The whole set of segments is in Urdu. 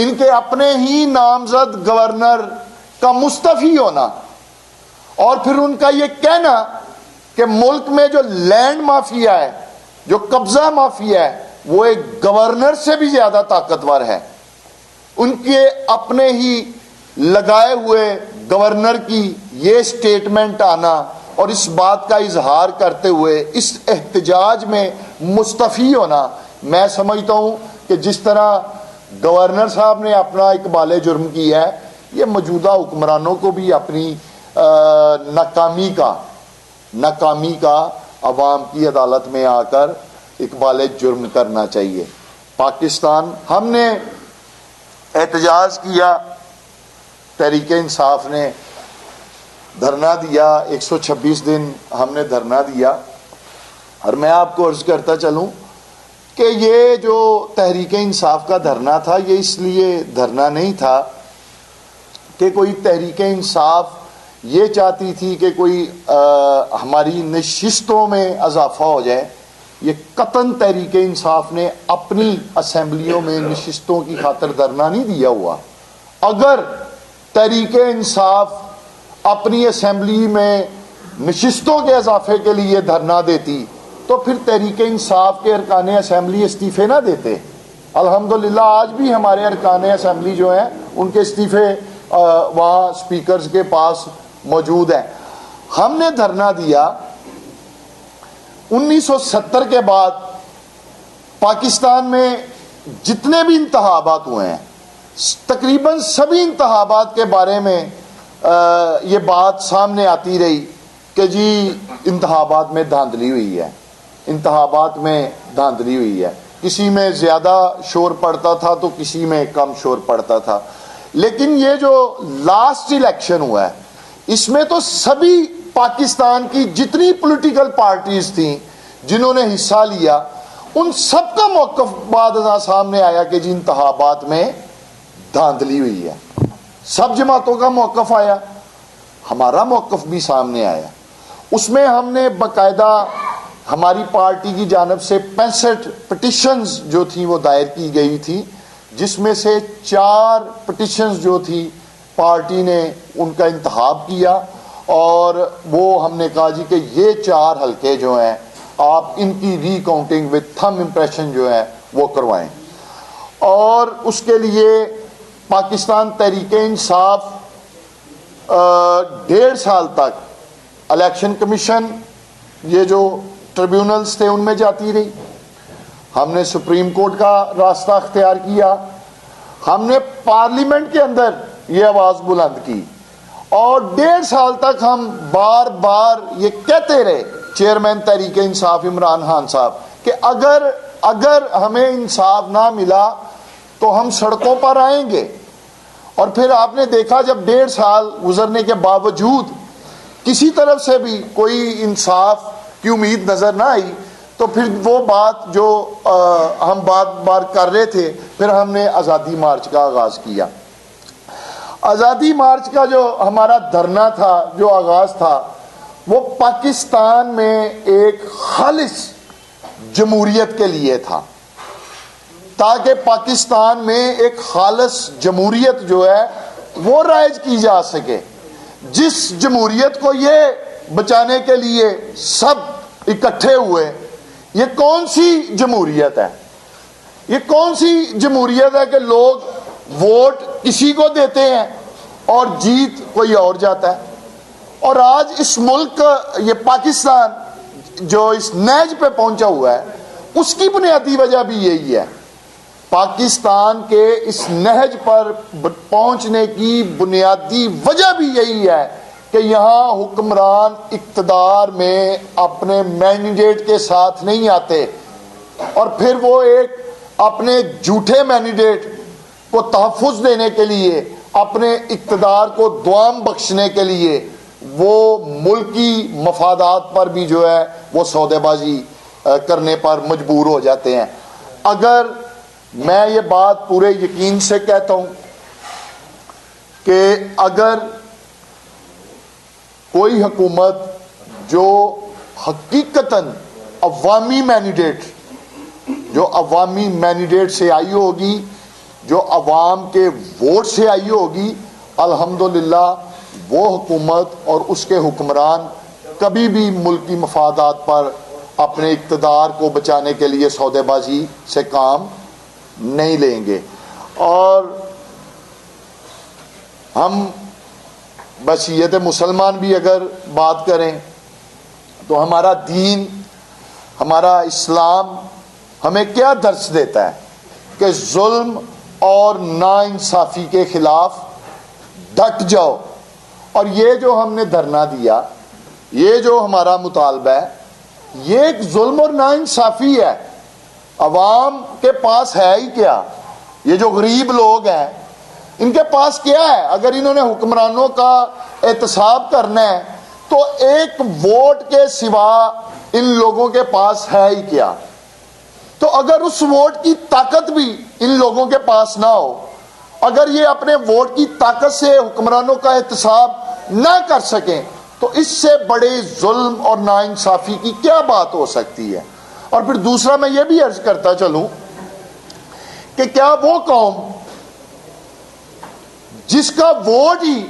ان کے اپنے ہی نامزد گورنر کا مستعفی ہونا اور پھر ان کا یہ کہنا کہ ملک میں جو لینڈ مافیا ہے، جو قبضہ مافیا ہے، وہ ایک گورنر سے بھی زیادہ طاقتور ہے، ان کے اپنے ہی لگائے ہوئے گورنر کی یہ سٹیٹمنٹ آنا اور اس بات کا اظہار کرتے ہوئے اس احتجاج میں مستعفی ہونا، میں سمجھتا ہوں کہ جس طرح گورنر صاحب نے اپنا اقبال جرم کیا ہے، یہ موجودہ حکمرانوں کو بھی اپنی ناکامی کا عوام کی عدالت میں آ کر اقبال جرم کرنا چاہیے۔ پاکستان، ہم نے احتجاج کیا، تحریک انصاف نے دھرنا دیا، 126 دن ہم نے دھرنا دیا، اور میں آپ کو عرض کرتا چلوں کہ یہ جو تحریک انصاف کا دھرنا تھا، یہ اس لیے دھرنا نہیں تھا کہ کوئی تحریک انصاف یہ چاہتی تھی کہ کوئی ہماری نشستوں میں اضافہ ہو جائے۔ یہ قطعاً تحریک انصاف نے اپنی اسمبلیوں میں نشستوں کی خاطر دھرنا نہیں دیا ہوا۔ اگر تحریک انصاف اپنی اسمبلی میں نشستوں کے اضافے کے لیے دھرنا دیتی تو پھر تحریک انصاف کے ارکان اسمبلی استعفے نہ دیتے۔ الحمدللہ آج بھی ہمارے ارکان اسمبلی جو ہیں ان کے استعفے وہاں اسپیکرز کے پاس موجود ہیں۔ ہم نے دھرنا دیا 1970 کے بعد پاکستان میں جتنے بھی انتخابات ہوئے ہیں، تقریباً سبھی انتخابات کے بارے میں یہ بات سامنے آتی رہی کہ جی انتخابات میں دھاندلی ہوئی ہے، انتخابات میں دھاندلی ہوئی ہے۔ کسی میں زیادہ شور پڑتا تھا تو کسی میں کم شور پڑتا تھا، لیکن یہ جو لاسٹ الیکشن ہوا ہے اس میں تو سبھی پاکستان کی جتنی پولیٹیکل پارٹیز تھیں جنہوں نے حصہ لیا، ان سب کا موقف بعد ازاں سامنے آیا کہ جی انتخابات میں دھاندلی ہوئی ہے۔ سب جماعتوں کا موقف آیا، ہمارا موقف بھی سامنے آیا۔ اس میں ہم نے باقاعدہ ہماری پارٹی کی جانب سے 65 پٹیشنز جو تھیں وہ دائر کی گئی تھی، جس میں سے 4 پٹیشنز جو تھی پارٹی نے ان کا انتخاب کیا، اور وہ ہم نے کہا جی کہ یہ 4 حلقے جو ہیں آپ ان کی ری کاؤنٹنگ وتھ تھم امپریشن جو ہے وہ کروائیں۔ اور اس کے لیے پاکستان تحریک انصاف 1.5 سال تک الیکشن کمیشن، یہ جو ٹریبیونلز تھے ان میں جاتی رہی، ہم نے سپریم کورٹ کا راستہ اختیار کیا، ہم نے پارلیمنٹ کے اندر یہ آواز بلند کی، اور 1.5 سال تک ہم بار بار یہ کہتے رہے چیئرمین تحریک انصاف عمران خان صاحب کہ اگر ہمیں انصاف نہ ملا تو ہم سڑکوں پر آئیں گے۔ اور پھر آپ نے دیکھا جب 1.5 سال گزرنے کے باوجود کسی طرف سے بھی کوئی انصاف کی امید نظر نہ آئی، تو پھر وہ بات جو ہم بار بار کر رہے تھے، پھر ہم نے آزادی مارچ کا آغاز کیا۔ آزادی مارچ کا جو ہمارا دھرنا تھا، جو آغاز تھا، وہ پاکستان میں ایک خالص جمہوریت کے لیے تھا، تاکہ پاکستان میں ایک خالص جمہوریت جو ہے وہ رائج کی جا سکے، جس جمہوریت کو یہ بچانے کے لیے سب اکٹھے ہوئے۔ یہ کون سی جمہوریت ہے؟ یہ کون سی جمہوریت ہے کہ لوگ ووٹ کسی کو دیتے ہیں اور جیت کوئی اور جاتا ہے؟ اور آج اس ملک، یہ پاکستان جو اس نیج پہ پہنچا ہوا ہے، اس کی بنیادی وجہ بھی یہی ہے۔ پاکستان کے اس نہج پر پہنچنے کی بنیادی وجہ بھی یہی ہے کہ یہاں حکمران اقتدار میں اپنے مینڈیٹ کے ساتھ نہیں آتے، اور پھر وہ ایک اپنے جھوٹے مینڈیٹ کو تحفظ دینے کے لیے، اپنے اقتدار کو دوام بخشنے کے لیے وہ ملکی مفادات پر بھی جو ہے وہ سودے بازی کرنے پر مجبور ہو جاتے ہیں۔ اگر میں یہ بات پورے یقین سے کہتا ہوں کہ اگر کوئی حکومت جو حقیقتاً عوامی مینڈیٹ سے آئی ہوگی جو عوام کے ووٹ سے آئی ہوگی، الحمدللہ وہ حکومت اور اس کے حکمران کبھی بھی ملکی مفادات پر اپنے اقتدار کو بچانے کے لیے سودے بازی سے کام نہیں لیں گے۔ اور ہم بشریت مسلمان بھی اگر بات کریں تو ہمارا دین، ہمارا اسلام ہمیں کیا درس دیتا ہے کہ ظلم اور ناانصافی کے خلاف ڈٹ جاؤ۔ اور یہ جو ہم نے دھرنا دیا، یہ جو ہمارا مطالبہ ہے، یہ ایک ظلم اور ناانصافی ہے۔ عوام کے پاس ہے ہی کیا؟ یہ جو غریب لوگ ہیں ان کے پاس کیا ہے؟ اگر انہوں نے حکمرانوں کا احتساب کرنا ہے تو ایک ووٹ کے سوا ان لوگوں کے پاس ہے ہی کیا؟ تو اگر اس ووٹ کی طاقت بھی ان لوگوں کے پاس نہ ہو، اگر یہ اپنے ووٹ کی طاقت سے حکمرانوں کا احتساب نہ کر سکیں، تو اس سے بڑے ظلم اور ناانصافی کی کیا بات ہو سکتی ہے؟ اور پھر دوسرا میں یہ بھی عرض کرتا چلوں کہ کیا وہ قوم جس کا ووٹ ہی،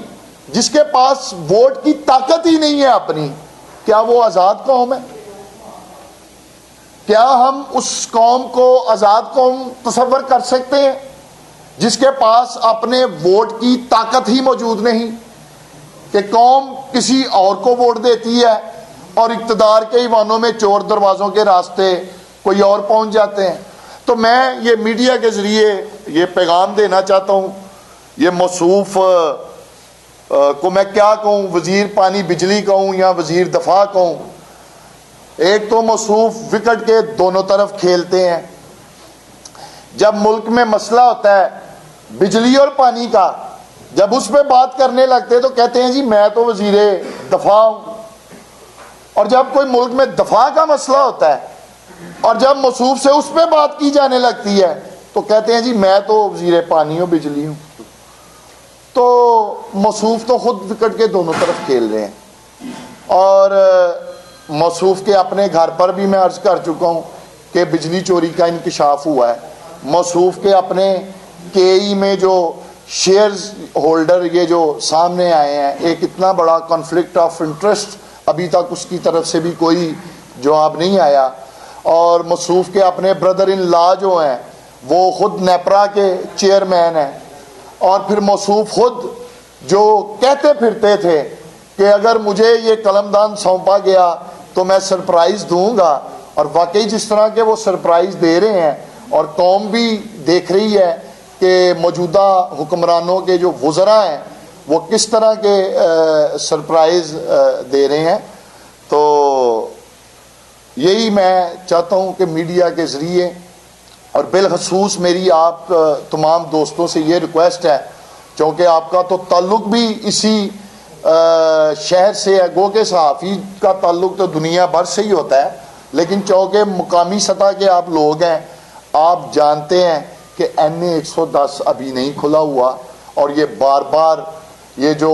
جس کے پاس ووٹ کی طاقت ہی نہیں ہے اپنی، کیا وہ آزاد قوم ہے؟ کیا ہم اس قوم کو آزاد قوم تصور کر سکتے ہیں جس کے پاس اپنے ووٹ کی طاقت ہی موجود نہیں، کہ قوم کسی اور کو ووٹ دیتی ہے اور اقتدار کے ایوانوں میں چور دروازوں کے راستے کوئی اور پہنچ جاتے ہیں؟ تو میں یہ میڈیا کے ذریعے یہ پیغام دینا چاہتا ہوں، یہ موصوف کو میں کیا کہوں، وزیر پانی بجلی کہوں یا وزیر دفاع کہوں، ایک تو موصوف وکٹ کے دونوں طرف کھیلتے ہیں۔ جب ملک میں مسئلہ ہوتا ہے بجلی اور پانی کا، جب اس پہ بات کرنے لگتے تو کہتے ہیں جی میں تو وزیر دفاع ہوں، اور جب کوئی ملک میں دفاع کا مسئلہ ہوتا ہے اور جب موصوف سے اس پہ بات کی جانے لگتی ہے تو کہتے ہیں جی میں تو وزیر پانی ہوں، بجلی ہوں۔ تو موصوف تو خود وکٹ کے دونوں طرف کھیل رہے ہیں۔ اور موصوف کے اپنے گھر پر بھی میں عرض کر چکا ہوں کہ بجلی چوری کا انکشاف ہوا ہے۔ موصوف کے اپنے کے ای میں جو شیئرز ہولڈر یہ جو سامنے آئے ہیں، ایک اتنا بڑا کانفلکٹ آف انٹرسٹ، ابھی تک اس کی طرف سے بھی کوئی جواب نہیں آیا۔ اور موصوف کے اپنے بردر ان لا جو ہیں وہ خود نیپرا کے چیئرمین ہیں، اور پھر موصوف خود جو کہتے پھرتے تھے کہ اگر مجھے یہ قلمدان سونپا گیا تو میں سرپرائز دوں گا، اور واقعی جس طرح کے وہ سرپرائز دے رہے ہیں، اور قوم بھی دیکھ رہی ہے کہ موجودہ حکمرانوں کے جو وزراء ہیں وہ کس طرح کے سرپرائز دے رہے ہیں۔ تو یہی میں چاہتا ہوں کہ میڈیا کے ذریعے، اور بالخصوص میری آپ تمام دوستوں سے یہ ریکویسٹ ہے، چونکہ آپ کا تو تعلق بھی اسی شہر سے ہے، گو کہ صحافی کا تعلق تو دنیا بھر سے ہی ہوتا ہے، لیکن چونکہ مقامی سطح کے آپ لوگ ہیں، آپ جانتے ہیں کہ NA 110 ابھی نہیں کھلا ہوا، اور یہ بار بار یہ جو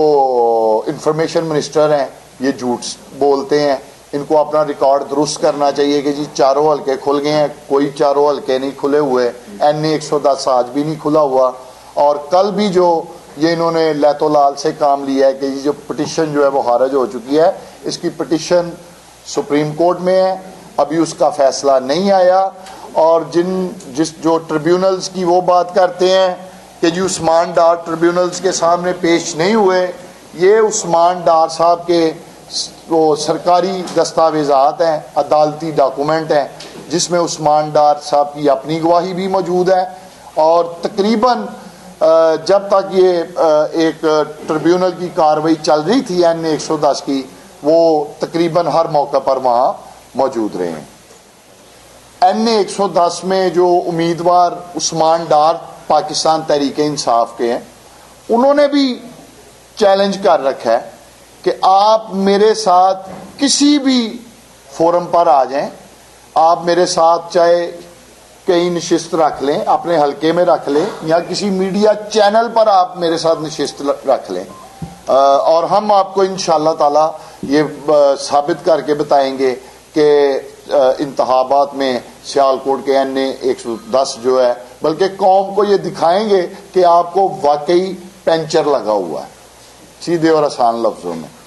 انفارمیشن منسٹر ہیں یہ جھوٹ بولتے ہیں۔ ان کو اپنا ریکارڈ درست کرنا چاہیے کہ جی چاروں حلقے کھل گئے ہیں، کوئی چاروں حلقے نہیں کھلے ہوئے، NA 110 آج بھی نہیں کھلا ہوا۔ اور کل بھی جو یہ انہوں نے لیت و لال سے کام لیا ہے کہ یہ جو پٹیشن جو ہے وہ خارج ہو چکی ہے، اس کی پٹیشن سپریم کورٹ میں ہے، ابھی اس کا فیصلہ نہیں آیا۔ اور جو ٹریبیونلز کی وہ بات کرتے ہیں کہ جی عثمان ڈار ٹریبیونلز کے سامنے پیش نہیں ہوئے، یہ عثمان ڈار صاحب کے وہ سرکاری دستاویزات ہیں، عدالتی ڈاکومنٹ ہیں، جس میں عثمان ڈار صاحب کی اپنی گواہی بھی موجود ہے، اور تقریباً جب تک یہ ایک ٹریبیونل کی کارروائی چل رہی تھی NA 110 کی، وہ تقریباً ہر موقع پر وہاں موجود رہے ہیں۔ NA 110 میں جو امیدوار عثمان ڈار پاکستان تحریک انصاف کے ہیں، انہوں نے بھی چیلنج کر رکھا ہے کہ آپ میرے ساتھ کسی بھی فورم پر آ جائیں، آپ میرے ساتھ چاہے کئی نشست رکھ لیں، اپنے حلقے میں رکھ لیں، یا کسی میڈیا چینل پر آپ میرے ساتھ نشست رکھ لیں، اور ہم آپ کو انشاءاللہ تعالی یہ ثابت کر کے بتائیں گے کہ انتخابات میں سیالکوٹ کے این اے 110 جو ہے، بلکہ قوم کو یہ دکھائیں گے کہ آپ کو واقعی پینچر لگا ہوا ہے، سیدھے اور آسان لفظوں میں۔